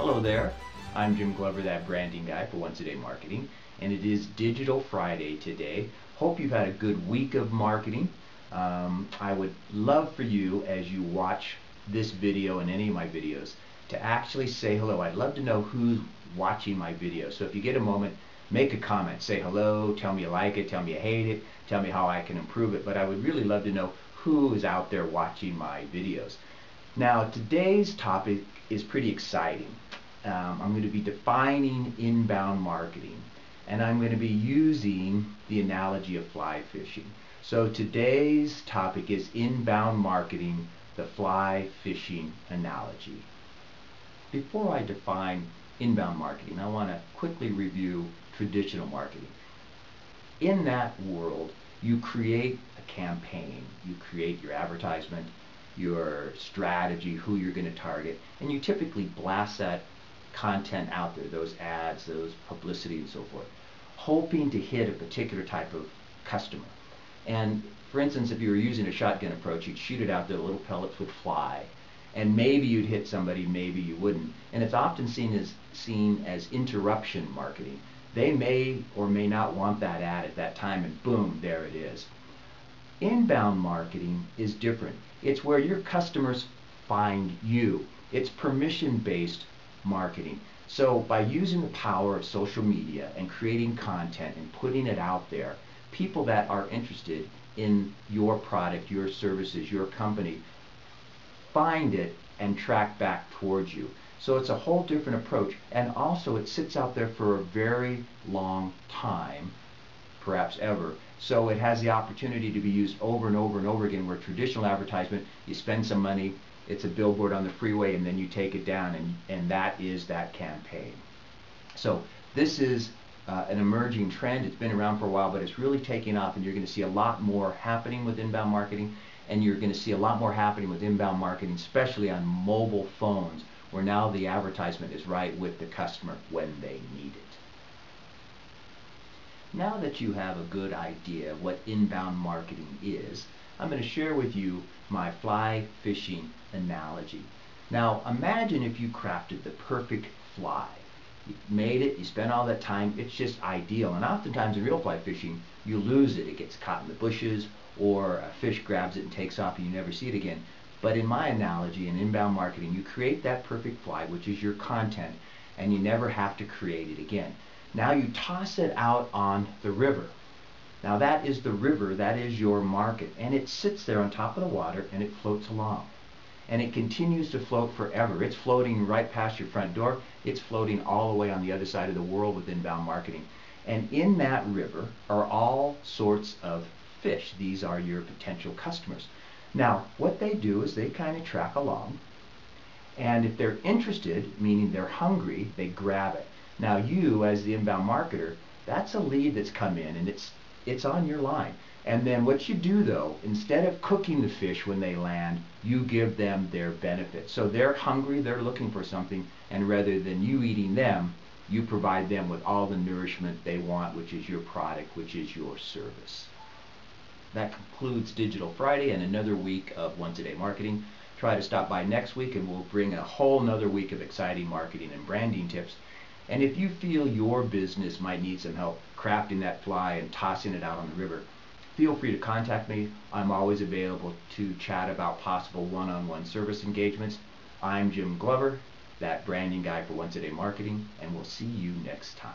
Hello there, I'm Jim Glover, that branding guy for Once a Day Marketing, and it is Digital Friday today. Hope you've had a good week of marketing. I would love for you, as you watch this video and any of my videos, to actually say hello. I'd love to know who's watching my video. So if you get a moment, make a comment, say hello, tell me you like it, tell me you hate it, tell me how I can improve it, but I would really love to know who is out there watching my videos. Now, today's topic is pretty exciting. I'm going to be defining inbound marketing, and I'm going to be using the analogy of fly fishing. So today's topic is inbound marketing, the fly fishing analogy. Before I define inbound marketing, I want to quickly review traditional marketing. In that world, you create a campaign, you create your advertisement, your strategy, who you're going to target, and you typically blast that content out there, those ads, those publicity and so forth, hoping to hit a particular type of customer. And for instance, if you were using a shotgun approach, you'd shoot it out there, the little pellets would fly, and maybe you'd hit somebody, maybe you wouldn't. And it's often seen as interruption marketing. They may or may not want that ad at that time, and boom, there it is. Inbound marketing is different. It's where your customers find you. It's permission-based marketing. So by using the power of social media and creating content and putting it out there, people that are interested in your product, your services, your company, find it and track back towards you. So it's a whole different approach, and also it sits out there for a very long time, perhaps ever. So it has the opportunity to be used over and over and over again, where traditional advertisement, you spend some money, it's a billboard on the freeway, and then you take it down, and that is that campaign. So this is an emerging trend. It's been around for a while, but it's really taking off, and you're going to see a lot more happening with inbound marketing, and you're going to see a lot more happening with inbound marketing, especially on mobile phones, where now the advertisement is right with the customer when they need it. Now that you have a good idea of what inbound marketing is, I'm going to share with you my fly fishing analogy. Now imagine if you crafted the perfect fly. You made it, you spent all that time, it's just ideal. And oftentimes in real fly fishing, you lose it. It gets caught in the bushes, or a fish grabs it and takes off and you never see it again. But in my analogy, in inbound marketing, you create that perfect fly, which is your content, and you never have to create it again. Now you toss it out on the river. Now that is the river, that is your market, and it sits there on top of the water and it floats along. And it continues to float forever. It's floating right past your front door. It's floating all the way on the other side of the world with inbound marketing. And in that river are all sorts of fish. These are your potential customers. Now what they do is they kind of track along, and if they're interested, meaning they're hungry, they grab it. Now you, as the inbound marketer, that's a lead that's come in, and it's on your line. And then what you do though, instead of cooking the fish when they land, you give them their benefit. So they're hungry, they're looking for something, and rather than you eating them, you provide them with all the nourishment they want, which is your product, which is your service. That concludes Digital Friday and another week of Once a Day Marketing. Try to stop by next week and we'll bring a whole nother week of exciting marketing and branding tips. And if you feel your business might need some help crafting that fly and tossing it out on the river, feel free to contact me. I'm always available to chat about possible one-on-one service engagements. I'm Jim Glover, that branding guy for Once a Day Marketing, and we'll see you next time.